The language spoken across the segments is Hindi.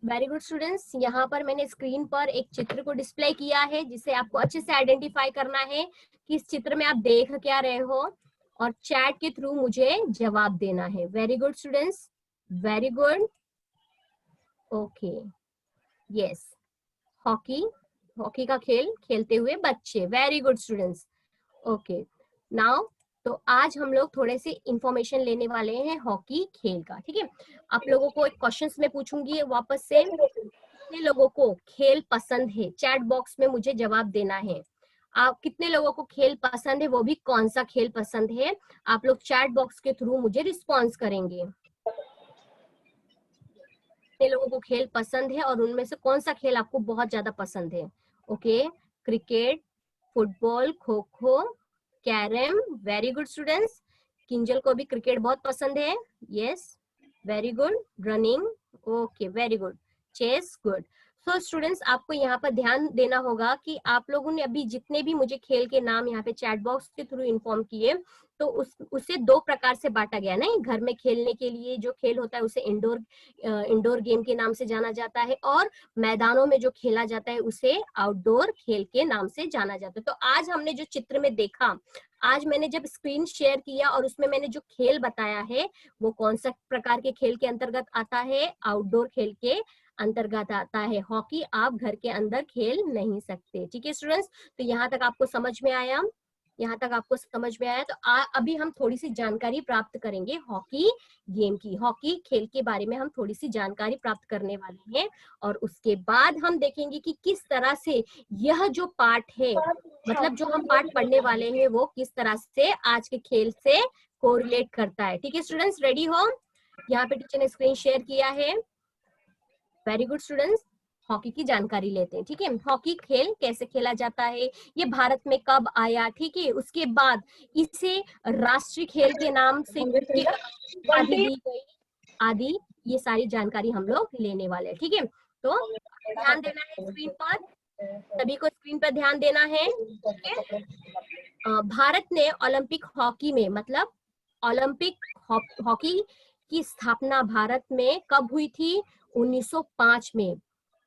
वेरी गुड स्टूडेंट्स, यहाँ पर मैंने स्क्रीन पर एक चित्र को डिस्प्ले किया है जिसे आपको अच्छे से आइडेंटिफाई करना है कि इस चित्र में आप देख क्या रहे हो और चैट के थ्रू मुझे जवाब देना है। Very good students, very good. Okay, yes, hockey, hockey का खेल खेलते हुए बच्चे। Very good students. Okay, now तो आज हम लोग थोड़े से इंफॉर्मेशन लेने वाले हैं हॉकी खेल का। ठीक है, आप लोगों को एक क्वेश्चंस में पूछूंगी वापस से। कितने लोगों को खेल पसंद है, चैट बॉक्स में मुझे जवाब देना है। आप कितने लोगों को खेल पसंद है, वो भी कौन सा खेल पसंद है, आप लोग चैट बॉक्स के थ्रू मुझे रिस्पॉन्स करेंगे। कितने लोगों को खेल पसंद है और उनमें से कौन सा खेल आपको बहुत ज्यादा पसंद है। Okay, cricket, football, kho kho, carrom. Very good students. Kinjal को भी क्रिकेट बहुत पसंद है। Yes, very good. Running, okay, very good. Chess, good. So students, आपको यहाँ पर ध्यान देना होगा कि आप लोगों ने अभी जितने भी मुझे खेल के नाम यहाँ पे चैट बॉक्स के थ्रू इन्फॉर्म किए, तो उसे दो प्रकार से बांटा गया ना। घर में खेलने के लिए जो खेल होता है उसे इंडोर गेम के नाम से जाना जाता है, और मैदानों में जो खेला जाता है उसे आउटडोर खेल के नाम से जाना जाता है। तो आज हमने जो चित्र में देखा, आज मैंने जब स्क्रीन शेयर किया और उसमें मैंने जो खेल बताया है वो कौन सा प्रकार के खेल के अंतर्गत आता है, आउटडोर खेल के अंतर्गत आता है। हॉकी आप घर के अंदर खेल नहीं सकते। ठीक है स्टूडेंट्स, तो यहाँ तक आपको समझ में आया? यहाँ तक आपको समझ में आया? तो अभी हम थोड़ी सी जानकारी प्राप्त करेंगे हॉकी गेम की। हॉकी खेल के बारे में हम थोड़ी सी जानकारी प्राप्त करने वाले हैं, और उसके बाद हम देखेंगे कि किस तरह से यह जो पाठ है, मतलब जो हम पाठ पढ़ने वाले हैं, वो किस तरह से आज के खेल से कोरिलेट करता है। ठीक है स्टूडेंट्स, रेडी हो? यहाँ पे टीचर ने स्क्रीन शेयर किया है। वेरी गुड स्टूडेंट्स, हॉकी की जानकारी लेते हैं। ठीक है, हॉकी खेल कैसे खेला जाता है, ये भारत में कब आया, ठीक है, उसके बाद इसे राष्ट्रीय खेल के नाम से आदि दी गई, आदि, ये सारी जानकारी हम लोग लेने वाले हैं। ठीक है, तो ध्यान देना है स्क्रीन पर, सभी को स्क्रीन पर ध्यान देना है। ठीक है, भारत ने ओलंपिक हॉकी में, मतलब ओलंपिक हॉकी की स्थापना भारत में कब हुई थी? 1905 में।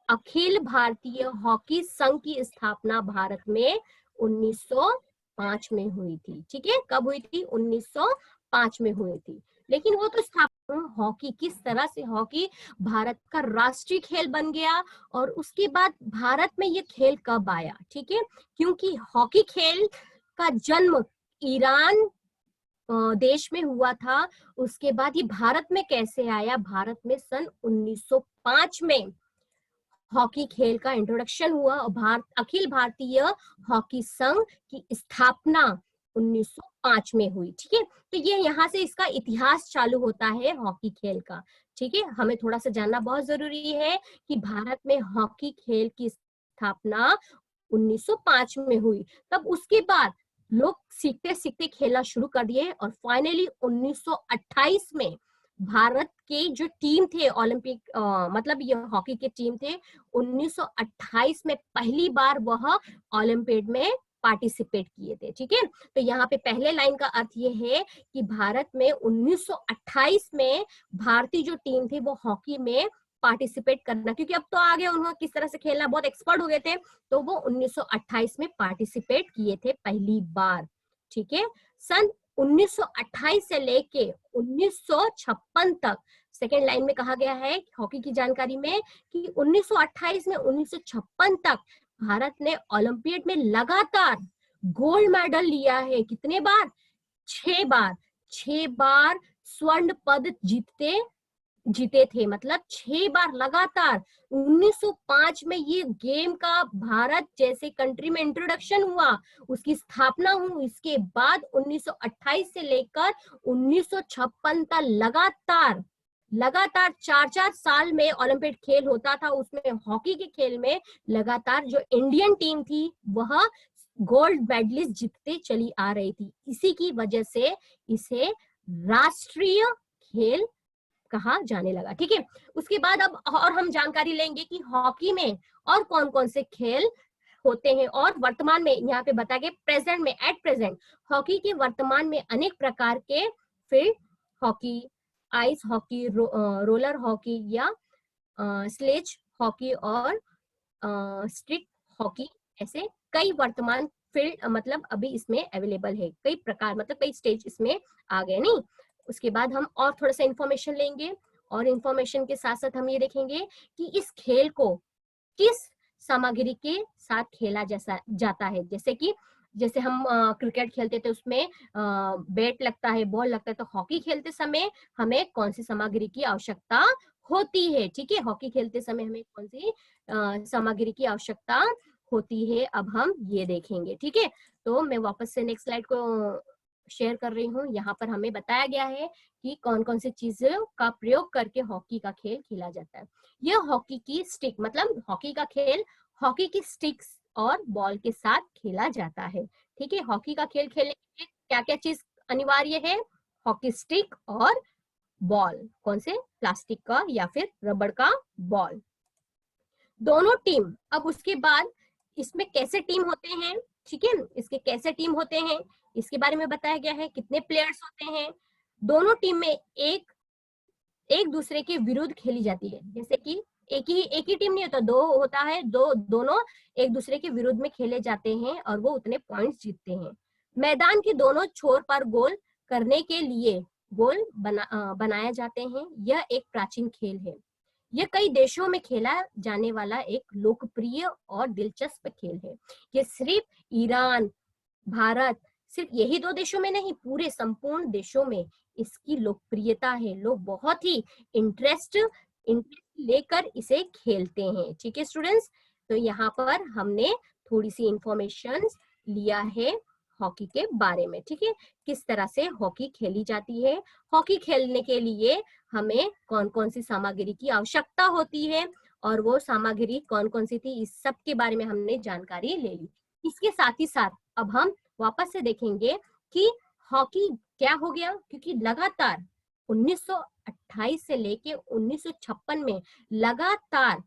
अखिल भारतीय हॉकी संघ की स्थापना भारत में 1905 में हुई थी। ठीक है, कब हुई थी? 1905 में हुई थी। लेकिन वो तो स्थापना, हॉकी किस तरह से हॉकी भारत का राष्ट्रीय खेल बन गया, और उसके बाद भारत में ये खेल कब आया। ठीक है, क्योंकि हॉकी खेल का जन्म ईरान देश में हुआ था, उसके बाद ये भारत में कैसे आया? भारत में सन 1905 में हॉकी खेल का इंट्रोडक्शन हुआ, और अखिल भारतीय हॉकी संघ की स्थापना 1905 में हुई। ठीक है, तो ये यहाँ से इसका इतिहास चालू होता है हॉकी खेल का। ठीक है, हमें थोड़ा सा जानना बहुत जरूरी है कि भारत में हॉकी खेल की स्थापना 1905 में हुई, तब उसके बाद लोग सीखते सीखते खेलना शुरू कर दिए, और फाइनली 1928 में भारत के जो टीम थे ओलंपिक, मतलब ये हॉकी के टीम थे, 1928 में पहली बार वह ओलंपिक में पार्टिसिपेट किए थे। ठीक है, तो यहाँ पे पहले लाइन का अर्थ ये है कि भारत में 1928 में भारतीय जो टीम थी वो हॉकी में पार्टिसिपेट करना, क्योंकि अब तो आगे उन्होंने किस तरह से खेलना बहुत एक्सपर्ट हो गए थे, तो वो 1928 में पार्टिसिपेट किए थे पहली बार। ठीक है, सन 1928 से लेके 1956 तक, सेकेंड लाइन में कहा गया है हॉकी की जानकारी में कि 1928 में 1956 तक भारत ने ओलंपियाड में लगातार गोल्ड मेडल लिया है। कितने बार? 6 बार। 6 बार स्वर्ण पद जीते थे, मतलब 6 बार लगातार। 1905 में ये गेम का भारत जैसे कंट्री में इंट्रोडक्शन हुआ, उसकी स्थापना हुई, इसके बाद 1928 से लेकर 1956 तक लगातार 4-4 साल में ओलंपिक खेल होता था, उसमें हॉकी के खेल में लगातार जो इंडियन टीम थी वह गोल्ड मेडलिस्ट जीतते चली आ रही थी। इसी की वजह से इसे राष्ट्रीय खेल कहा जाने लगा। ठीक है, उसके बाद अब और हम जानकारी लेंगे कि हॉकी में और कौन कौन से खेल होते हैं, और वर्तमान में यहाँ पे बता गए प्रेजेंट में, एट प्रेजेंट हॉकी के वर्तमान में अनेक प्रकार के field hockey, ice hockey, roller hockey या स्लेज हॉकी और स्ट्रिक हॉकी, ऐसे कई वर्तमान फील्ड मतलब अभी इसमें अवेलेबल है, कई प्रकार मतलब कई स्टेज इसमें आ गए नहीं। उसके बाद हम और थोड़ा सा इंफॉर्मेशन लेंगे, और इंफॉर्मेशन के साथ साथ हम ये देखेंगे कि इस खेल को किस सामग्री के साथ खेला जैसा जाता है। जैसे कि जैसे हम क्रिकेट खेलते थे उसमें बैट लगता है, बॉल लगता है, तो हॉकी खेलते समय हमें कौन सी सामग्री की आवश्यकता होती है। ठीक है, हॉकी खेलते समय हमें कौन सी सामग्री की आवश्यकता होती है, अब हम ये देखेंगे। ठीक है, तो मैं वापस से नेक्स्ट स्लाइड को शेयर कर रही हूँ। यहाँ पर हमें बताया गया है कि कौन कौन सी चीजों का प्रयोग करके हॉकी का खेल खेला जाता है। यह हॉकी की स्टिक मतलब हॉकी का खेल हॉकी की स्टिक्स और बॉल के साथ खेला जाता है। ठीक है, हॉकी का खेल खेलने के लिए क्या क्या चीज अनिवार्य है? हॉकी स्टिक और बॉल, कौन से? प्लास्टिक का या फिर रबड़ का बॉल, दोनों टीम। अब उसके बाद इसमें कैसे टीम होते हैं, ठीक है, इसके कैसे टीम होते हैं इसके बारे में बताया गया है, कितने प्लेयर्स होते हैं। दोनों टीम में एक दूसरे के विरुद्ध खेली जाती है। जैसे कि एक ही टीम नहीं होता, दो होता है, दोनों एक दूसरे के विरुद्ध में खेले जाते हैं और वो उतने पॉइंट्स जीतते हैं। मैदान के दोनों छोर पर गोल करने के लिए गोल बनाया जाते हैं। यह एक प्राचीन खेल है। यह कई देशों में खेला जाने वाला एक लोकप्रिय और दिलचस्प खेल है। ये सिर्फ ईरान, भारत, सिर्फ यही दो देशों में नहीं, पूरे संपूर्ण देशों में इसकी लोकप्रियता है। लोग बहुत ही इंटरेस्ट लेकर इसे खेलते हैं। ठीक है स्टूडेंट्स, तो यहाँ पर हमने थोड़ी सी इंफॉर्मेशन लिया है हॉकी के बारे में। ठीक है, किस तरह से हॉकी खेली जाती है, हॉकी खेलने के लिए हमें कौन कौन सी सामग्री की आवश्यकता होती है और वो सामग्री कौन कौन सी थी, इस सब के बारे में हमने जानकारी ले ली। इसके साथ ही साथ अब हम वापस से देखेंगे कि हॉकी क्या हो गया, क्योंकि लगातार 1928 से लेके 1956 में लगातार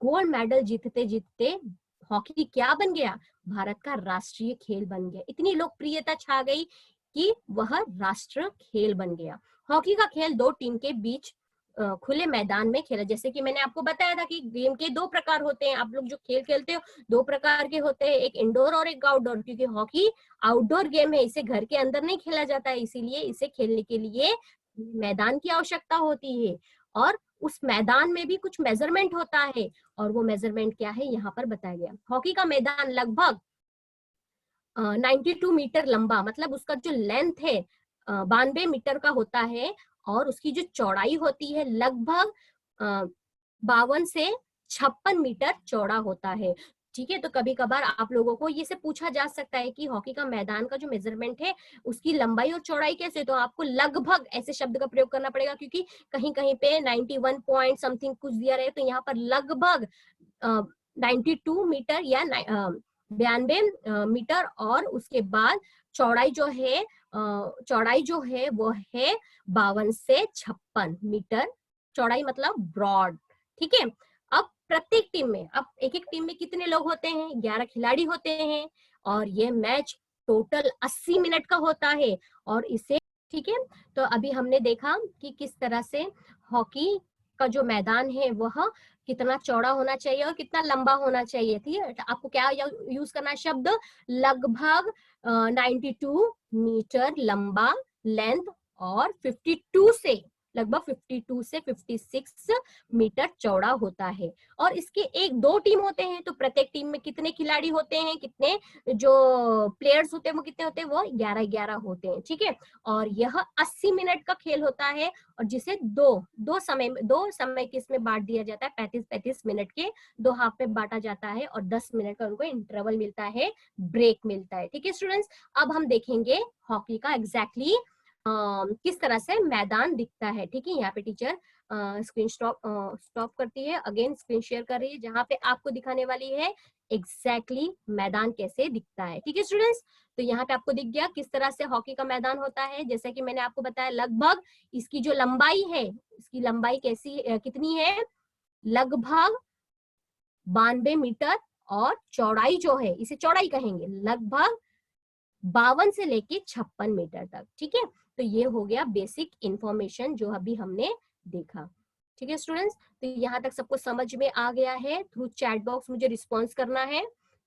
गोल्ड मेडल जीतते जीतते हॉकी क्या बन गया? भारत का राष्ट्रीय खेल बन गया। इतनी लोकप्रियता छा गई कि वह राष्ट्र खेल बन गया। हॉकी का खेल दो टीम के बीच खुले मैदान में खेला। जैसे कि मैंने आपको बताया था कि गेम के दो प्रकार होते हैं, आप लोग जो खेल खेलते हो दो प्रकार के होते हैं, एक इंडोर और एक आउटडोर। क्योंकि हॉकी आउटडोर गेम है, इसे घर के अंदर नहीं खेला जाता है, इसीलिए इसे खेलने के लिए मैदान की आवश्यकता होती है और उस मैदान में भी कुछ मेजरमेंट होता है, और वो मेजरमेंट क्या है यहाँ पर बताया गया। हॉकी का मैदान लगभग 92 मीटर लंबा, मतलब उसका जो लेंथ है 92 मीटर का होता है, और उसकी जो चौड़ाई होती है लगभग 52 से 56 मीटर चौड़ा होता है। ठीक है, तो कभी कभार आप लोगों को ये से पूछा जा सकता है कि हॉकी का मैदान का जो मेजरमेंट है उसकी लंबाई और चौड़ाई कैसे, तो आपको लगभग ऐसे शब्द का प्रयोग करना पड़ेगा, क्योंकि कहीं कहीं पे 91 पॉइंट समथिंग कुछ दिया रहे, तो यहाँ पर लगभग 92 मीटर या 92 मीटर, और उसके बाद चौड़ाई जो है वो है 52 से 56 मीटर चौड़ाई, मतलब ब्रॉड। ठीक है, अब प्रत्येक टीम में, अब एक एक टीम में कितने लोग होते हैं? 11 खिलाड़ी होते हैं, और ये मैच टोटल 80 मिनट का होता है। और इसे, ठीक है, तो अभी हमने देखा कि किस तरह से हॉकी का जो मैदान है वह कितना चौड़ा होना चाहिए और कितना लंबा होना चाहिए। ठीक है, आपको क्या यूज करना है शब्द? लगभग 92 मीटर लंबा लेंथ और 52 से लगभग 52 से 56 मीटर चौड़ा होता है। और इसके एक दो टीम होते हैं, तो प्रत्येक टीम में कितने खिलाड़ी होते हैं, कितने जो प्लेयर्स होते हैं वो कितने होते हैं? वो 11-11 होते हैं। ठीक है, और यह 80 मिनट का खेल होता है, और जिसे दो समय के इसमें बांट दिया जाता है, 35-35 मिनट के दो हाफ में बांटा जाता है, और 10 मिनट का उनको इंटरवल मिलता है, ब्रेक मिलता है। ठीक है स्टूडेंट्स, अब हम देखेंगे हॉकी का एग्जैक्टली किस तरह से मैदान दिखता है। ठीक है, यहाँ पे टीचर स्क्रीन स्टॉप करती है, अगेन स्क्रीन शेयर कर रही है, जहाँ पे आपको दिखाने वाली है एग्जैक्टली मैदान कैसे दिखता है। ठीक है स्टूडेंट्स, तो यहाँ पे आपको दिख गया किस तरह से हॉकी का मैदान होता है। जैसे कि मैंने आपको बताया, लगभग इसकी जो लंबाई है, इसकी लंबाई कितनी है? लगभग 92 मीटर, और चौड़ाई जो है, इसे चौड़ाई कहेंगे, लगभग 52 से लेके 56 मीटर तक। ठीक है, तो ये हो गया बेसिक इंफॉर्मेशन जो अभी हमने देखा। ठीक है स्टूडेंट्स, तो यहाँ तक सबको समझ में आ गया है। थ्रू चैट बॉक्स मुझे रिस्पॉन्स करना है,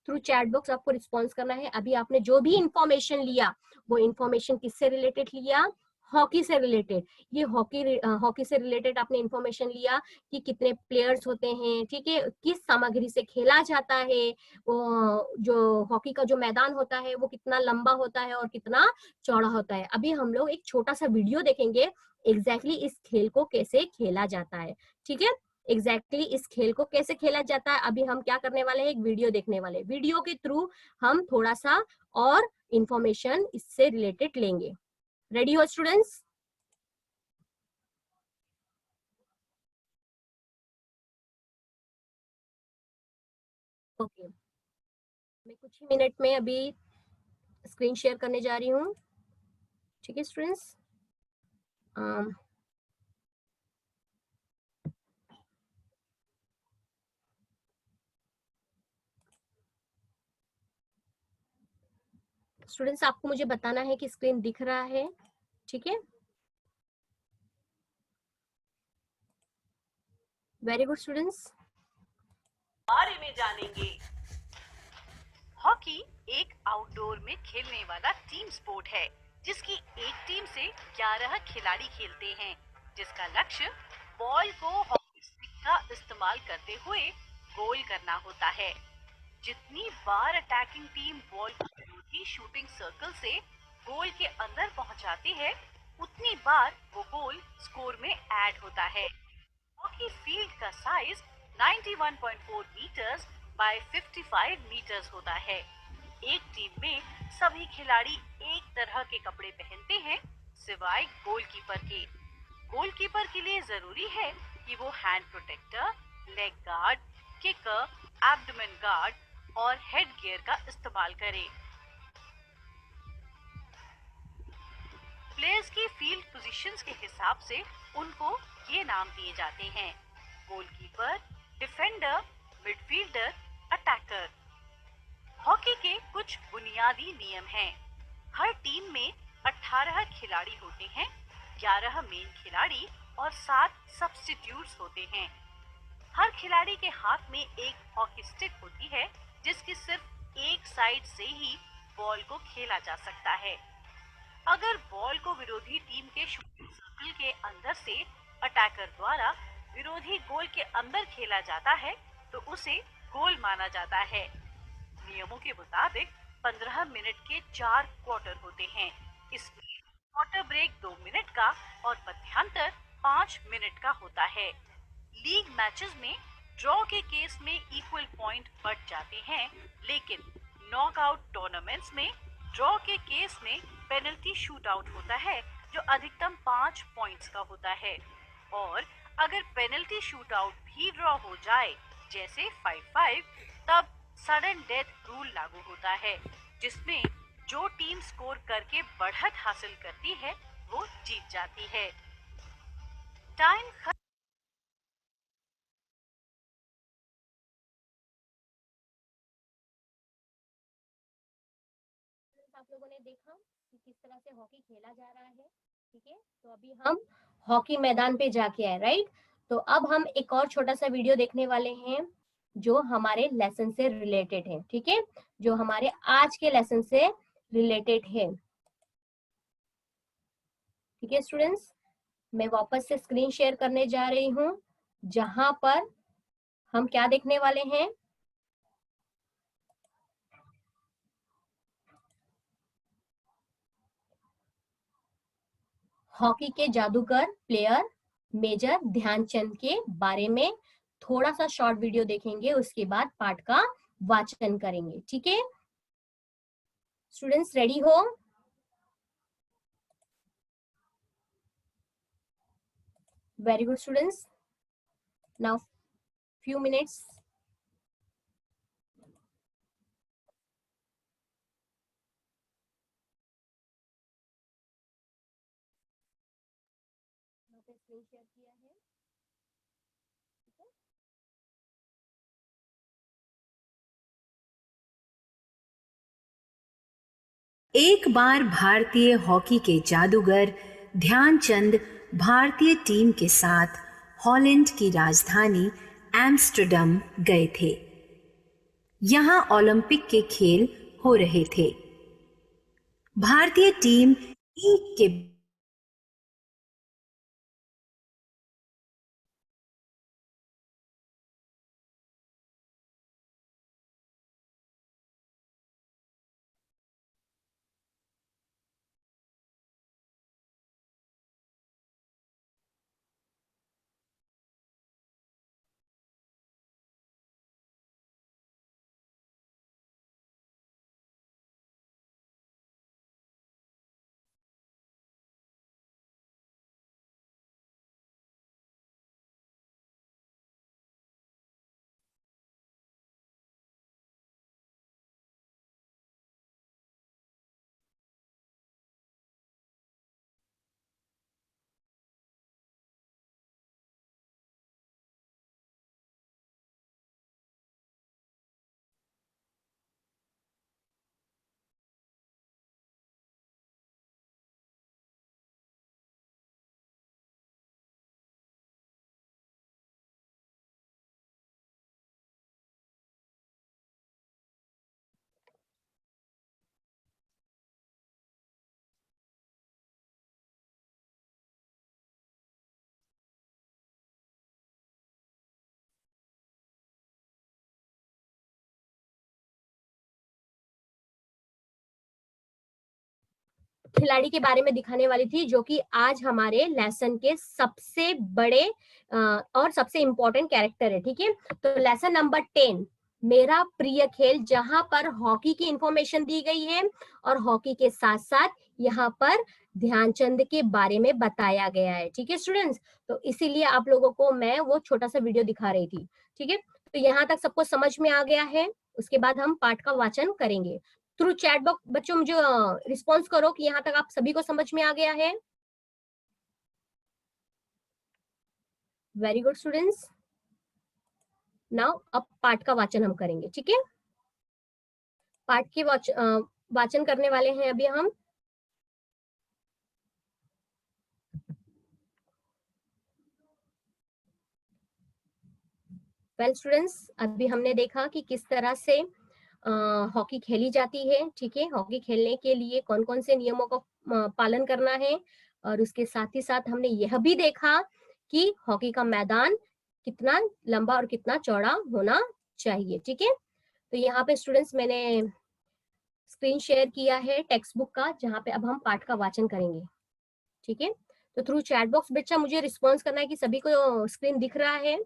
थ्रू चैट बॉक्स आपको रिस्पॉन्स करना है। अभी आपने जो भी इंफॉर्मेशन लिया वो इंफॉर्मेशन किससे रिलेटेड लिया? हॉकी से रिलेटेड। ये हॉकी से रिलेटेड आपने इंफॉर्मेशन लिया कि कितने प्लेयर्स होते हैं, ठीक है, किस सामग्री से खेला जाता है, वो जो हॉकी का जो मैदान होता है वो कितना लंबा होता है और कितना चौड़ा होता है। अभी हम लोग एक छोटा सा वीडियो देखेंगे एग्जैक्टली इस खेल को कैसे खेला जाता है। ठीक है, एग्जैक्टली इस खेल को कैसे खेला जाता है अभी हम क्या करने वाले हैं, एक वीडियो देखने वाले। वीडियो के थ्रू हम थोड़ा सा और इंफॉर्मेशन इससे रिलेटेड लेंगे। रेडी हो स्टूडेंट्स? ओके, मैं कुछ ही मिनट में अभी स्क्रीन शेयर करने जा रही हूँ। ठीक है स्टूडेंट्स, स्टूडेंट्स आपको मुझे बताना है कि स्क्रीन दिख रहा है। ठीक है, वेरी गुड स्टूडेंट्स। बारे में जानेंगे। हॉकी एक आउटडोर में खेलने वाला टीम स्पोर्ट है जिसकी एक टीम से 11 खिलाड़ी खेलते हैं, जिसका लक्ष्य बॉल को हॉकी स्टिक का इस्तेमाल करते हुए गोल करना होता है। जितनी बार अटैकिंग टीम बॉल को विरोधी शूटिंग सर्कल से गोल के अंदर पहुंचाती है, उतनी बार वो गोल स्कोर में ऐड होता है। हॉकी फील्ड का साइज 91.4 मीटर्स बाय 55 मीटर्स होता है। एक टीम में सभी खिलाड़ी एक तरह के कपड़े पहनते हैं सिवाय गोलकीपर के। गोलकीपर के लिए जरूरी है कि वो hand protector, leg guard, kicker, abdomen guard और हेड गियर का इस्तेमाल करे। प्लेयर्स की फील्ड पोजीशंस के हिसाब से उनको ये नाम दिए जाते हैं: goalkeeper, defender, midfielder, attacker. Hockey के कुछ बुनियादी नियम हैं। हर टीम में 18 खिलाड़ी होते हैं, 11 मेन खिलाड़ी और 7 सब्स्टिट्यूट्स होते हैं। हर खिलाड़ी के हाथ में एक हॉकी स्टिक होती है जिसकी सिर्फ एक साइड से ही बॉल को खेला जा सकता है। अगर बॉल को विरोधी टीम के शूटिंग सर्कल के अंदर से अटैकर द्वारा विरोधी गोल के अंदर खेला जाता है तो उसे गोल माना जाता है। नियमों के मुताबिक 15 मिनट के 4 क्वार्टर होते हैं, इसलिए क्वार्टर ब्रेक 2 मिनट का और मध्यांतर 5 मिनट का होता है। लीग मैचेस में ड्रॉ के केस में इक्वल पॉइंट बढ़ जाते हैं, लेकिन नॉकआउट टूर्नामेंट्स में ड्रॉ के केस में पेनल्टी शूट आउट होता है जो अधिकतम 5 पॉइंट्स का होता है। और अगर पेनल्टी शूट आउट भी ड्रॉ हो जाए जैसे 5-5, तब सडन डेथ रूल लागू होता है जिसमें जो टीम स्कोर करके बढ़त हासिल करती है वो जीत जाती है। टाइम आप लोगों ने देखा कि किस तरह से हॉकी खेला जा रहा है। ठीक है, तो अभी हम हॉकी मैदान पे जाके आए, राइट? तो अब हम एक और छोटा सा वीडियो देखने वाले हैं जो हमारे लेसन से रिलेटेड है। ठीक है, जो हमारे आज के लेसन से रिलेटेड है। ठीक है स्टूडेंट्स, मैं वापस से स्क्रीन शेयर करने जा रही हूँ जहां पर हम क्या देखने वाले हैं, हॉकी के जादूगर प्लेयर मेजर ध्यानचंद के बारे में थोड़ा सा शॉर्ट वीडियो देखेंगे, उसके बाद पाठ का वाचन करेंगे। ठीक है स्टूडेंट्स, रेडी हो? Very good students, now few minutes. Screen share किया है। एक बार भारतीय हॉकी के जादूगर ध्यानचंद भारतीय टीम के साथ हॉलैंड की राजधानी एम्स्टर्डम गए थे। यहाँ ओलंपिक के खेल हो रहे थे। भारतीय टीम एक के खिलाड़ी के बारे में दिखाने वाली थी, जो कि आज हमारे लेसन के सबसे बड़े और सबसे इंपॉर्टेंट कैरेक्टर है। ठीक है, तो लेसन नंबर 10 मेरा प्रिय खेल, जहां पर हॉकी की इंफॉर्मेशन दी गई है और हॉकी के साथ साथ यहाँ पर ध्यानचंद के बारे में बताया गया है। ठीक है स्टूडेंट्स, तो इसीलिए आप लोगों को मैं वो छोटा सा वीडियो दिखा रही थी। ठीक है, तो यहाँ तक सबको समझ में आ गया है। उसके बाद हम पाठ का वाचन करेंगे थ्रू चैट बॉक्स। बच्चों मुझे रिस्पॉन्स करो कि यहाँ तक आप सभी को समझ में आ गया है। Very good students. नाउ अब पाठ का वाचन हम करेंगे। ठीक है, पाठ के वाचन करने वाले हैं अभी हम। वेल स्टूडेंट्स, अभी हमने देखा कि किस तरह से हॉकी खेली जाती है। ठीक है, हॉकी खेलने के लिए कौन कौन से नियमों का पालन करना है, और उसके साथ ही साथ हमने यह भी देखा कि हॉकी का मैदान कितना लंबा और कितना चौड़ा होना चाहिए। ठीक है, तो यहाँ पे स्टूडेंट्स मैंने स्क्रीन शेयर किया है टेक्स्ट बुक का, जहाँ पे अब हम पाठ का वाचन करेंगे। ठीक है, तो थ्रू चैट बॉक्स बच्चा मुझे रिस्पॉन्स करना है कि सभी को स्क्रीन दिख रहा है।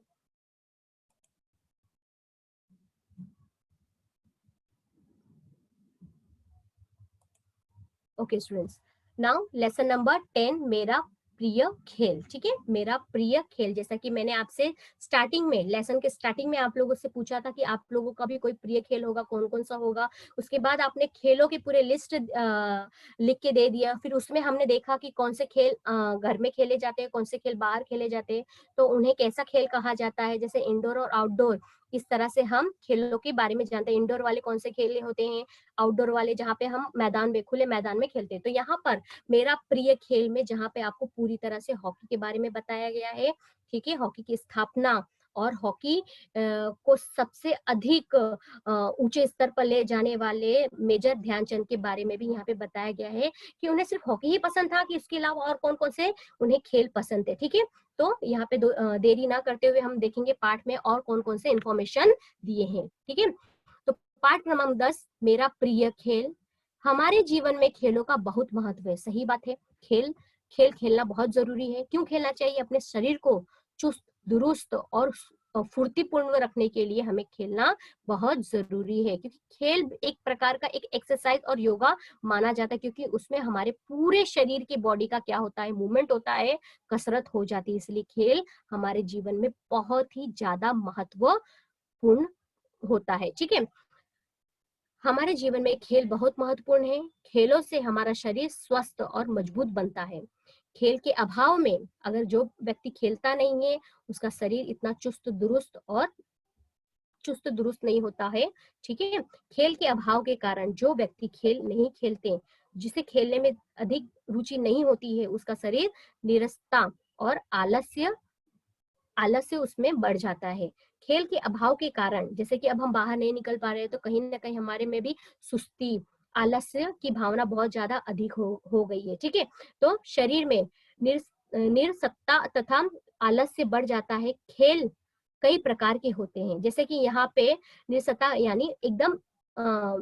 Okay students, now lesson number 10 मेरा प्रिय खेल। ठीक है, मेरा प्रिय खेल, जैसा कि मैंने आपसे स्टार्टिंग में, लेसन के स्टार्टिंग में आप लोगों से पूछा था कि आप लोगों का भी कोई प्रिय खेल होगा, कौन कौन सा होगा। उसके बाद आपने खेलों की पूरे लिस्ट लिख के दे दिया। फिर उसमें हमने देखा कि कौन से खेल घर में खेले जाते हैं, कौन से खेल बाहर खेले जाते हैं, तो उन्हें कैसा खेल कहा जाता है, जैसे इंडोर और आउटडोर। इस तरह से हम खेलों के बारे में जानते हैं। इंडोर वाले कौन से खेल होते हैं, आउटडोर वाले जहाँ पे हम मैदान में, खुले मैदान में खेलते हैं। तो यहाँ पर मेरा प्रिय खेल में जहाँ पे आपको पूरी तरह से हॉकी के बारे में बताया गया है। ठीक है, हॉकी की स्थापना और हॉकी को सबसे अधिक ऊंचे स्तर पर ले जाने वाले मेजर ध्यानचंद के बारे में भी यहाँ पे बताया गया है कि उन्हें सिर्फ हॉकी ही पसंद था कि इसके अलावा और कौन कौन से उन्हें खेल पसंद थे। ठीक है, तो यहाँ पे देरी ना करते हुए हम देखेंगे पाठ में और कौन कौन से इंफॉर्मेशन दिए हैं। ठीक है, तो पाठ क्रमांक 10 मेरा प्रिय खेल। हमारे जीवन में खेलों का बहुत महत्व है। सही बात है, खेल खेलना बहुत जरूरी है। क्यों खेलना चाहिए? अपने शरीर को चुस्त दुरुस्त और फुर्तीपूर्ण रखने के लिए हमें खेलना बहुत जरूरी है, क्योंकि खेल एक प्रकार का एक एक्सरसाइज और योगा माना जाता है, क्योंकि उसमें हमारे पूरे शरीर की बॉडी का क्या होता है, मूवमेंट होता है, कसरत हो जाती है। इसलिए खेल हमारे जीवन में बहुत ही ज्यादा महत्वपूर्ण होता है। ठीक है, हमारे जीवन में खेल बहुत महत्वपूर्ण है। खेलों से हमारा शरीर स्वस्थ और मजबूत बनता है। खेल के अभाव में अगर जो व्यक्ति खेलता नहीं है, उसका शरीर इतना चुस्त दुरुस्त नहीं होता है। ठीक है, खेल के अभाव के कारण जो व्यक्ति खेल नहीं खेलते, जिसे खेलने में अधिक रुचि नहीं होती है, उसका शरीर नीरसता और आलस्य आलस्य उसमें बढ़ जाता है। खेल के अभाव के कारण, जैसे कि अब हम बाहर नहीं निकल पा रहे हैं, तो कहीं ना कहीं हमारे में भी सुस्ती, आलस्य की भावना बहुत ज्यादा अधिक हो गई है। ठीक है, तो शरीर में निरसत्ता तथा आलस्य बढ़ जाता है। खेल कई प्रकार के होते हैं, जैसे कि यहाँ पे निरसत्ता यानी एकदम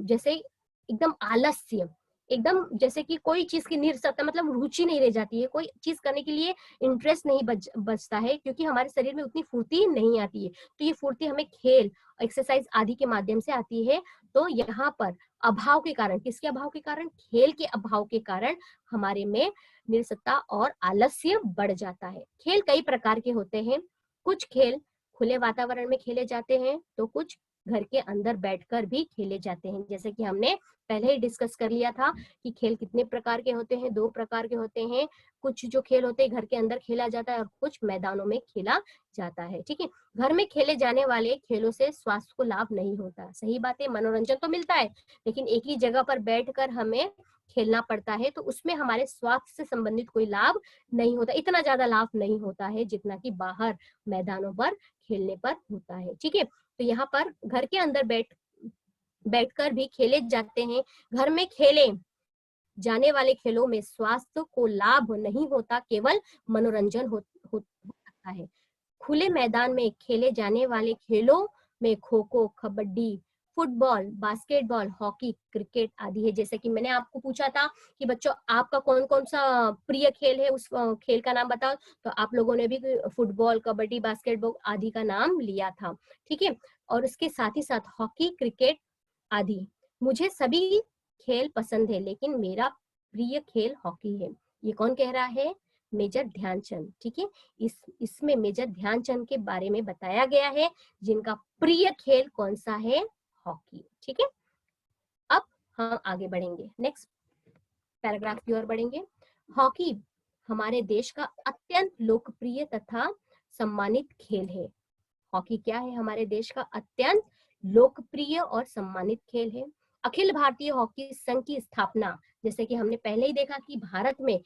जैसे एकदम आलस्य, एकदम जैसे कि कोई चीज की निरसत्ता मतलब रुचि नहीं रह जाती है, कोई चीज करने के लिए इंटरेस्ट नहीं बचता है, क्योंकि हमारे शरीर में उतनी फुर्ती नहीं आती है। तो ये फुर्ती हमें खेल, एक्सरसाइज आदि के माध्यम से आती है। तो यहाँ पर अभाव के कारण, किसके अभाव के कारण? खेल के अभाव के कारण हमारे में निरसत्ता और आलस्य बढ़ जाता है। खेल कई प्रकार के होते हैं। कुछ खेल खुले वातावरण में खेले जाते हैं, तो कुछ घर के अंदर बैठकर भी खेले जाते हैं। जैसे कि हमने पहले ही डिस्कस कर लिया था कि खेल कितने प्रकार के होते हैं, 2 प्रकार के होते हैं। कुछ जो खेल होते हैं घर के अंदर खेला जाता है और कुछ मैदानों में खेला जाता है। ठीक है, घर में खेले जाने वाले खेलों से स्वास्थ्य को लाभ नहीं होता। सही बात है, मनोरंजन तो मिलता है, लेकिन एक ही जगह पर बैठकर हमें खेलना पड़ता है, तो उसमें हमारे स्वास्थ्य से संबंधित कोई लाभ नहीं होता, इतना ज्यादा लाभ नहीं होता है जितना कि बाहर मैदानों पर खेलने पर होता है। ठीक है, तो यहाँ पर घर के अंदर बैठकर भी खेले जाते हैं। घर में खेले जाने वाले खेलों में स्वास्थ्य को लाभ नहीं होता, केवल मनोरंजन हो सकता है। खुले मैदान में खेले जाने वाले खेलों में kho kho, kabaddi, football, basketball, hockey, cricket आदि है। जैसे कि मैंने आपको पूछा था कि बच्चों आपका कौन कौन सा प्रिय खेल है, उस खेल का नाम बताओ, तो आप लोगों ने भी फुटबॉल, कबड्डी, बास्केटबॉल आदि का नाम लिया था। ठीक है, और इसके साथ ही साथ हॉकी, क्रिकेट आदि। मुझे सभी खेल पसंद है, लेकिन मेरा प्रिय खेल हॉकी है। ये कौन कह रहा है? मेजर ध्यानचंद। ठीक है, इसमें मेजर ध्यानचंद के बारे में बताया गया है, जिनका प्रिय खेल कौन सा है? हॉकी। ठीक है, अब हम आगे बढ़ेंगे, नेक्स्ट पैराग्राफ की ओर बढ़ेंगे। हॉकी हमारे देश का अत्यंत लोकप्रिय तथा सम्मानित खेल है। हॉकी क्या है? हमारे देश का अत्यंत लोकप्रिय और सम्मानित खेल है। अखिल भारतीय हॉकी संघ की स्थापना, जैसे कि हमने पहले ही देखा कि भारत में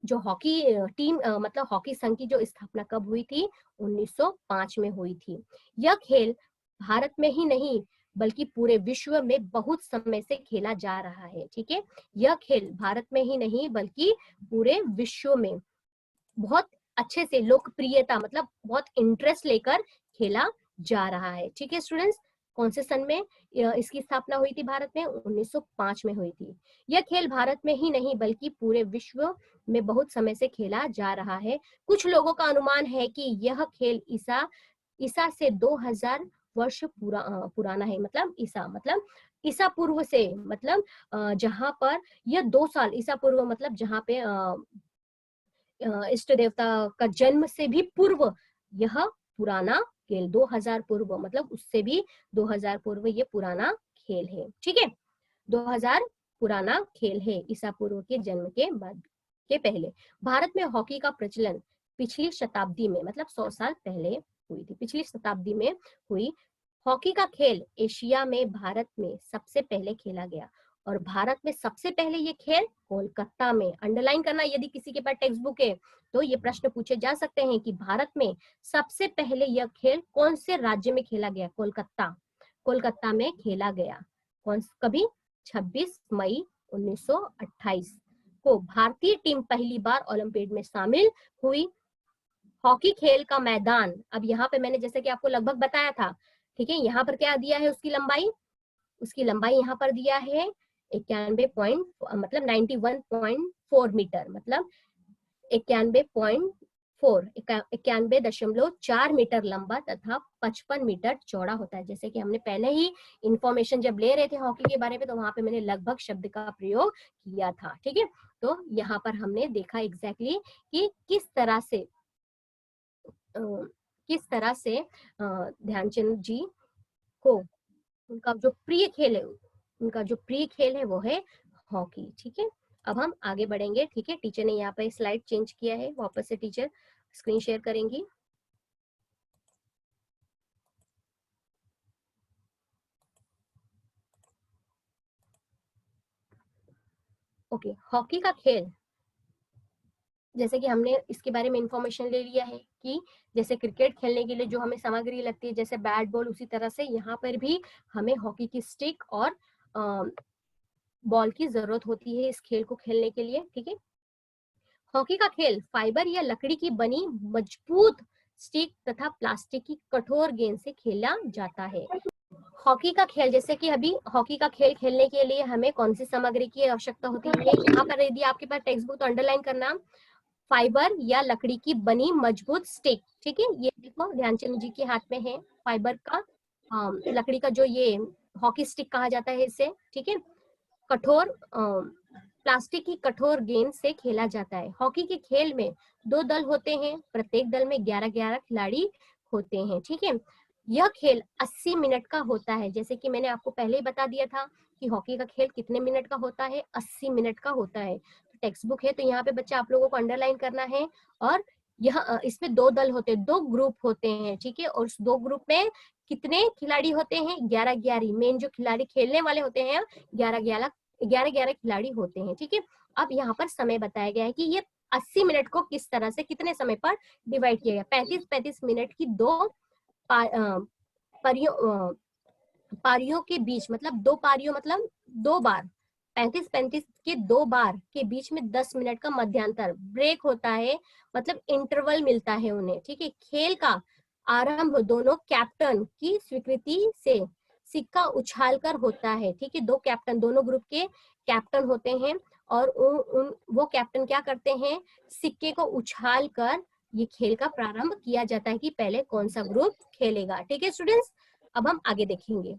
जो हॉकी टीम मतलब हॉकी संघ की जो स्थापना कब हुई थी? 1905 में हुई थी। यह खेल भारत में ही नहीं बल्कि पूरे विश्व में बहुत समय से खेला जा रहा है। ठीक है, यह खेल भारत में ही नहीं बल्कि पूरे विश्व में बहुत अच्छे से लोकप्रियता मतलब बहुत इंटरेस्ट लेकर खेला जा रहा है। ठीक है स्टूडेंट्स, कौन से सन में इसकी स्थापना हुई थी? भारत में 1905 में हुई थी। यह खेल भारत में ही नहीं बल्कि पूरे विश्व में बहुत समय से खेला जा रहा है। कुछ लोगों का अनुमान है कि यह खेल ईसा से 2000 वर्ष पुराना है। मतलब ईसा पूर्व से, मतलब जहां पर यह 2 साल ईसा पूर्व, मतलब जहां पे इष्ट देवता का जन्म से भी पूर्व यह पुराना खेल, 2000 पूर्व, मतलब उससे भी 2000 पूर्व ये पुराना खेल है। ठीक है, 2000 पुराना खेल है ईसा पूर्व के जन्म के बाद के पहले। भारत में हॉकी का प्रचलन पिछली शताब्दी में, मतलब 100 साल पहले हुई थी, पिछली शताब्दी में हुई। हॉकी का खेल एशिया में भारत में सबसे पहले खेला गया, और भारत में सबसे पहले ये खेल कोलकाता में, अंडरलाइन करना यदि किसी के पास टेक्स्ट बुक है तो ये प्रश्न पूछे जा सकते हैं कि भारत में सबसे पहले यह खेल कौन से राज्य में खेला गया? कोलकाता में खेला गया। कभी? 26 मई 1928 को भारतीय टीम पहली बार ओलंपिक में शामिल हुई। हॉकी खेल का मैदान, अब यहाँ पे मैंने जैसे कि आपको लगभग बताया था, ठीक है, यहाँ पर क्या दिया है? उसकी लंबाई यहाँ पर दिया है 91 पॉइंट, मतलब 91.4 मीटर, मतलब 91.4 मीटर लंबा तथा 55 मीटर चौड़ा होता है। जैसे कि हमने पहले ही इंफॉर्मेशन जब ले रहे थे हॉकी के बारे में, तो वहां पे मैंने लगभग शब्द का प्रयोग किया था। ठीक है, तो यहाँ पर हमने देखा एग्जैक्टली कि किस तरह से ध्यानचंद जी को उनका जो प्रिय खेल है वो है हॉकी। ठीक है, अब हम आगे बढ़ेंगे। ठीक है, टीचर ने यहाँ पे स्लाइड चेंज किया है, वापस से टीचर स्क्रीन शेयर करेंगी। ओके, हॉकी का खेल जैसे कि हमने इसके बारे में इंफॉर्मेशन ले लिया है कि जैसे क्रिकेट खेलने के लिए जो हमें सामग्री लगती है जैसे बैट बॉल, उसी तरह से यहाँ पर भी हमें हॉकी की स्टिक और बॉल की जरूरत होती है इस खेल को खेलने के लिए। ठीक है, हॉकी का खेल फाइबर या लकड़ी की बनी मजबूत स्टिक तथा प्लास्टिक की कठोर गेंद से खेला जाता है। हॉकी का खेल, जैसे कि अभी हॉकी का खेल खेलने के लिए हमें कौन सी सामग्री की आवश्यकता होती है, यहाँ पर यदि आपके पास टेक्स्ट बुक तो अंडरलाइन करना, फाइबर या लकड़ी की बनी मजबूत स्टिक। ठीक है, ये देखो ध्यानचंद जी के हाथ में है फाइबर का लकड़ी का जो ये हॉकी स्टिक कहा जाता है इसे। ठीक है, कठोर प्लास्टिक की कठोर गेंद से खेला जाता है। हॉकी के खेल में 2 दल होते हैं, प्रत्येक दल में 11-11 खिलाड़ी होते हैं। ठीक है, यह खेल 80 मिनट का होता है। जैसे कि मैंने आपको पहले ही बता दिया था कि हॉकी का खेल कितने मिनट का होता है, 80 मिनट का होता है। तो टेक्स्ट बुक है तो यहाँ पे बच्चा आप लोगों को अंडरलाइन करना है। और यह इसमें 2 दल होते हैं, 2 ग्रुप होते हैं। ठीक है, और उस 2 ग्रुप में कितने खिलाड़ी होते हैं, 11-11। मेन जो खिलाड़ी खेलने वाले होते हैं 11-11 खिलाड़ी होते हैं। ठीक है, अब यहाँ पर समय बताया गया है कि ये 80 मिनट को किस तरह से कितने समय पर डिवाइड किया गया। 35-35 मिनट की 2 पारियों के बीच, मतलब 2 पारियों मतलब 2 बार, 35-35 के 2 बार के बीच में 10 मिनट का मध्यांतर ब्रेक होता है, मतलब इंटरवल मिलता है उन्हें। ठीक है, खेल का आरंभ दोनों कैप्टन की स्वीकृति से सिक्का उछालकर होता है। ठीक है, 2 कैप्टन, दोनों ग्रुप के कैप्टन होते हैं और वो कैप्टन क्या करते हैं, सिक्के को उछाल कर ये खेल का प्रारंभ किया जाता है कि पहले कौन सा ग्रुप खेलेगा। ठीक है स्टूडेंट्स, अब हम आगे देखेंगे।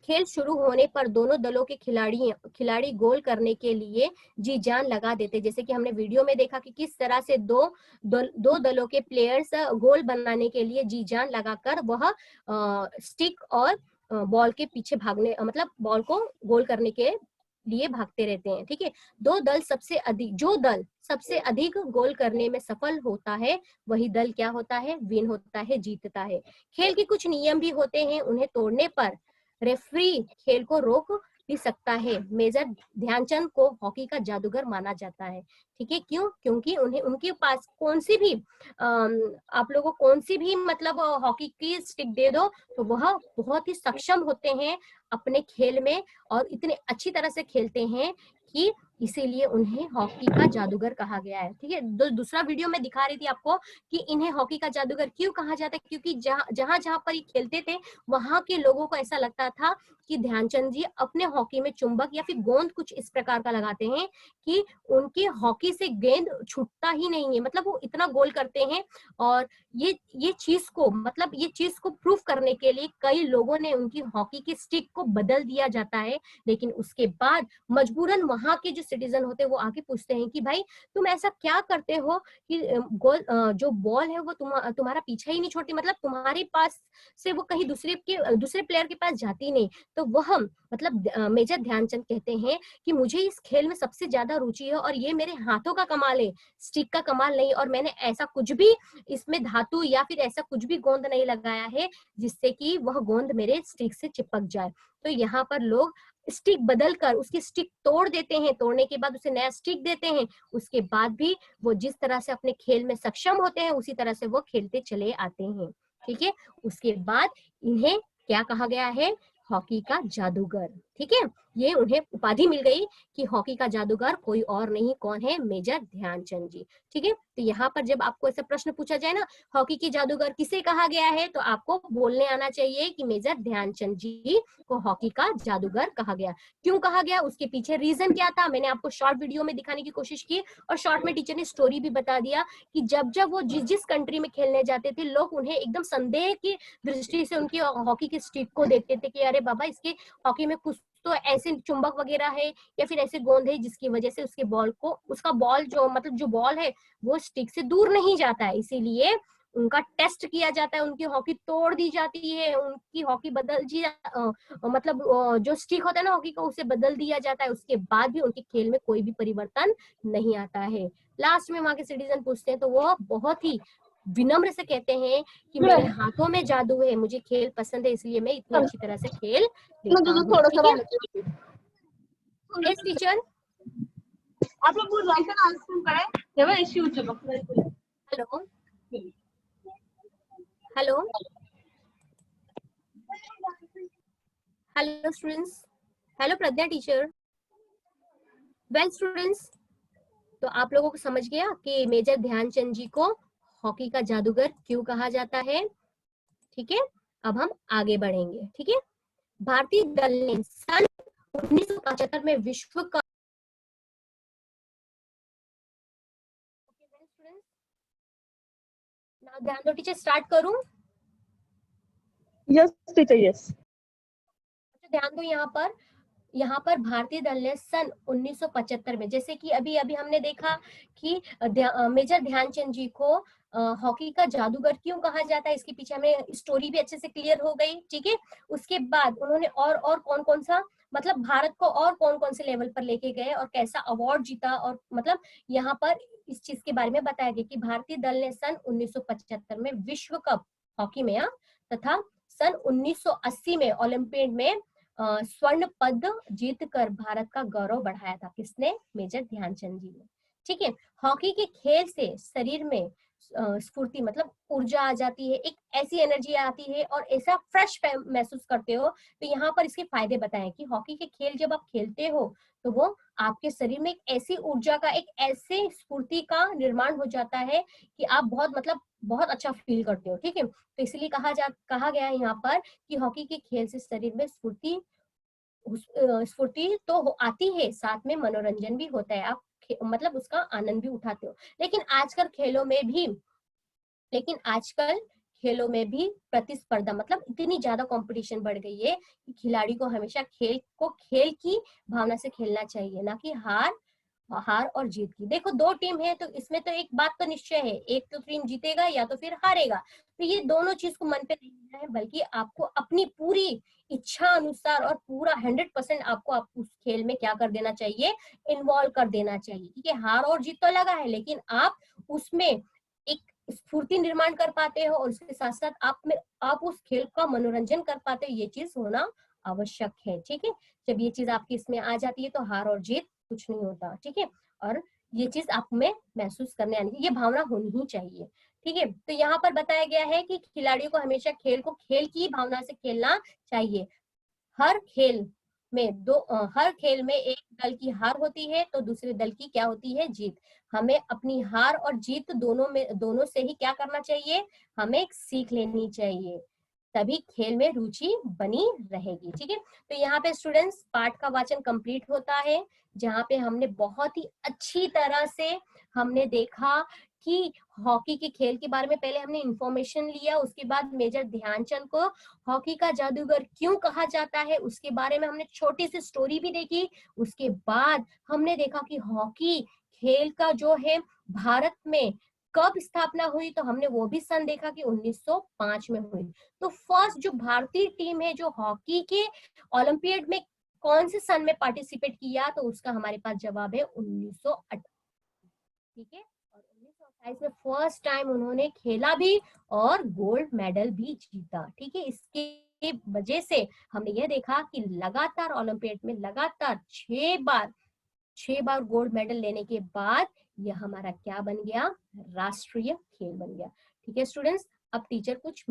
खेल शुरू होने पर दोनों दलों के खिलाड़ी गोल करने के लिए जी जान लगा देते। जैसे कि हमने वीडियो में देखा कि किस तरह से दो दलों के प्लेयर्स गोल बनाने के लिए जी जान लगाकर वह स्टिक और बॉल के पीछे भागने, मतलब बॉल को गोल करने के लिए भागते रहते हैं। ठीक है, जो दल सबसे अधिक गोल करने में सफल होता है वही दल क्या होता है, विन होता है, जीतता है। खेल के कुछ नियम भी होते हैं, उन्हें तोड़ने पर रेफरी खेल को रोक भी सकता है। मेजर ध्यानचंद को हॉकी का जादूगर माना जाता है। ठीक है, क्यों? क्योंकि उनके पास कौन सी भी आप लोगों को कौन सी भी मतलब हॉकी की स्टिक दे दो तो वह बहुत ही सक्षम होते हैं अपने खेल में और इतने अच्छी तरह से खेलते हैं कि इसीलिए उन्हें हॉकी का जादूगर कहा गया है। ठीक है, दूसरा वीडियो में दिखा रही थी आपको कि इन्हें हॉकी का जादूगर क्यों कहा जाता है, क्योंकि जहां पर ये खेलते थे वहां के लोगों को ऐसा लगता था कि ध्यानचंद जी अपने हॉकी में चुंबक या फिर गोंद कुछ इस प्रकार का लगाते हैं कि उनके हॉकी से गेंद छूटता ही नहीं है, मतलब वो इतना गोल करते हैं। और ये चीज को प्रूफ करने के लिए कई लोगों ने उनकी हॉकी की स्टिक को बदल दिया जाता है। लेकिन उसके बाद मजबूरन वहां के जो सिटीजन होते हैं वो आके पूछते हैं कि भाई तुम ऐसा क्या करते हो कि जो बॉल है वो तुम्हारा पीछा ही नहीं छोड़ती, मतलब तुम्हारे पास से वो कहीं दूसरे प्लेयर के पास जाती नहीं। तो वह मतलब मेजर ध्यानचंद कहते हैं कि मुझे इस खेल में सबसे ज्यादा रुचि है और ये मेरे हाथों का कमाल है, स्टिक का कमाल नहीं। और मैंने ऐसा कुछ भी इसमें धातु या फिर ऐसा कुछ भी गोंद नहीं लगाया है जिससे कि वह गोंद मेरे स्टिक से चिपक जाए। तो यहाँ पर लोग स्टिक बदल कर उसकी स्टिक तोड़ देते हैं, तोड़ने के बाद उसे नया स्टिक देते हैं। उसके बाद भी वो जिस तरह से अपने खेल में सक्षम होते हैं उसी तरह से वो खेलते चले आते हैं। ठीक है, उसके बाद इन्हें क्या कहा गया है, हॉकी का जादूगर। ठीक है, ये उन्हें उपाधि मिल गई कि हॉकी का जादूगर कोई और नहीं, कौन है, मेजर ध्यानचंद जी। ठीक है, तो यहाँ पर जब आपको ऐसा प्रश्न पूछा जाए ना हॉकी की जादूगर किसे कहा गया है तो आपको बोलने आना चाहिए कि मेजर ध्यानचंद जी को हॉकी का जादूगर कहा गया। क्यों कहा गया, उसके पीछे रीजन क्या था, मैंने आपको शॉर्ट वीडियो में दिखाने की कोशिश की और शॉर्ट में टीचर ने स्टोरी भी बता दिया कि जब वो जिस कंट्री में खेलने जाते थे लोग उन्हें एकदम संदेह की दृष्टि से उनकी हॉकी की स्टिक को देखते थे कि अरे बाबा इसके हॉकी में कुछ तो ऐसे चुंबक वगैरह है या फिर ऐसे गोंद है जिसकी वजह से उसका बॉल जो बॉल है वो स्टिक से दूर नहीं जाता है। इसीलिए उनका टेस्ट किया जाता है, उनकी हॉकी तोड़ दी जाती है, उनकी हॉकी जो स्टिक होता है ना हॉकी का उसे बदल दिया जाता है। उसके बाद भी उनके खेल में कोई भी परिवर्तन नहीं आता है। लास्ट में वहां के सिटीजन पूछते हैं तो वो बहुत ही विनम्र से कहते हैं कि मेरे हाथों में जादू है, मुझे खेल पसंद है इसलिए मैं इतनी अच्छी तरह से खेल लेता हूँ। ठीक है, यस टीचर। आप लोग राइट आंसर करें देवा इश्यू चलो। Hello hello hello students, hello Pragya teacher. Well students, तो आप लोगों को समझ गया कि मेजर ध्यानचंद जी को हॉकी का जादूगर क्यों कहा जाता है। ठीक है, अब हम आगे बढ़ेंगे। ठीक है, भारतीय दल ने सन 1975 में विश्व कप ध्यान दो टीचर, स्टार्ट करूं? Yes teacher yes. ध्यान दो, यहाँ पर भारतीय दल ने सन 1975 में, जैसे कि अभी अभी हमने देखा कि मेजर ध्यानचंद जी को हॉकी का जादूगर क्यों कहा जाता है, इसके पीछे हमें स्टोरी भी अच्छे से क्लियर हो गई। ठीक है, उसके बाद उन्होंने और कौन कौन सा, मतलब भारत को और कौन कौन से लेवल पर लेके गए और कैसा अवार्ड जीता, और मतलब यहाँ पर इस चीज के बारे में बताया गया कि भारतीय दल ने सन 1975 में विश्व कप हॉकी में तथा सन 1980 में ओलंपियाड में स्वर्ण पद जीतकर भारत का गौरव बढ़ाया था। किसने? मेजर ध्यानचंद जी ने। ठीक है, हॉकी के खेल से शरीर में स्फूर्ति मतलब ऊर्जा आ जाती है, एक ऐसी एनर्जी आती है और ऐसा फ्रेश महसूस करते हो। तो यहाँ पर इसके फायदे बताएं कि हॉकी के खेल जब आप खेलते हो तो वो आपके शरीर में एक ऐसी ऊर्जा का, एक ऐसे स्फूर्ति का निर्माण हो जाता है कि आप बहुत अच्छा फील करते हो। ठीक है, तो इसलिए कहा गया है यहाँ पर कि हॉकी के खेल से शरीर में स्फूर्ति तो आती है, साथ में मनोरंजन भी होता है, आप मतलब उसका आनंद भी उठाते हो। लेकिन आजकल खेलों में भी प्रतिस्पर्धा, मतलब इतनी ज्यादा कंपटीशन बढ़ गई है कि खिलाड़ी को हमेशा खेल की भावना से खेलना चाहिए, ना कि हार और जीत की। देखो, दो टीम है तो इसमें तो एक बात तो निश्चय है, एक तो टीम जीतेगा या तो फिर हारेगा। तो ये दोनों चीज को मन पे नहीं लेना है, बल्कि आपको अपनी पूरी इच्छा अनुसार और पूरा 100% आपको उस खेल में क्या कर देना चाहिए, इन्वॉल्व कर देना चाहिए। ठीक है, हार और जीत तो लगा है, लेकिन आप उसमें एक स्फूर्ति निर्माण कर पाते हो और उसके साथ साथ आप उस खेल का मनोरंजन कर पाते हो, ये चीज होना आवश्यक है। ठीक है, जब ये चीज आपकी इसमें आ जाती है तो हार और जीत कुछ नहीं होता। ठीक है, और ये चीज आप में महसूस करने आनी चाहिए, ये भावना होनी ही चाहिए। ठीक है, तो यहाँ पर बताया गया है कि खिलाड़ियों को हमेशा खेल की भावना से खेलना चाहिए। हर खेल में एक दल की हार होती है तो दूसरे दल की क्या होती है, जीत। हमें अपनी हार और जीत दोनों से ही क्या करना चाहिए, हमें सीख लेनी चाहिए, तभी खेल में रुचि बनी रहेगी। ठीक है, तो यहाँ पे स्टूडेंट्स पाठ का वाचन कंप्लीट होता है, जहाँ पे हमने बहुत ही अच्छी तरह से हमने देखा कि हॉकी के खेल के बारे में पहले हमने इंफॉर्मेशन लिया, उसके बाद मेजर ध्यानचंद को हॉकी का जादूगर क्यों कहा जाता है उसके बारे में हमने छोटी सी स्टोरी भी देखी। उसके बाद हमने देखा कि हॉकी खेल का जो है भारत में कब स्थापना हुई, तो हमने वो भी सन देखा कि 1905 में हुई। तो फर्स्ट जो भारतीय टीम है जो हॉकी के ओलंपियाड में कौन से सन में पार्टिसिपेट किया, तो उसका हमारे पास जवाब है 1928। ठीक है, और 1928 में फर्स्ट टाइम उन्होंने खेला भी और गोल्ड मेडल भी जीता। ठीक है, इसके वजह से हमने यह देखा कि लगातार ओलंपियाड में लगातार 6 बार गोल्ड मेडल लेने के बाद यह हमारा क्या बन गया, राष्ट्रीय खेल बन गया। ठीक है स्टूडेंट्स, अब टीचर कुछ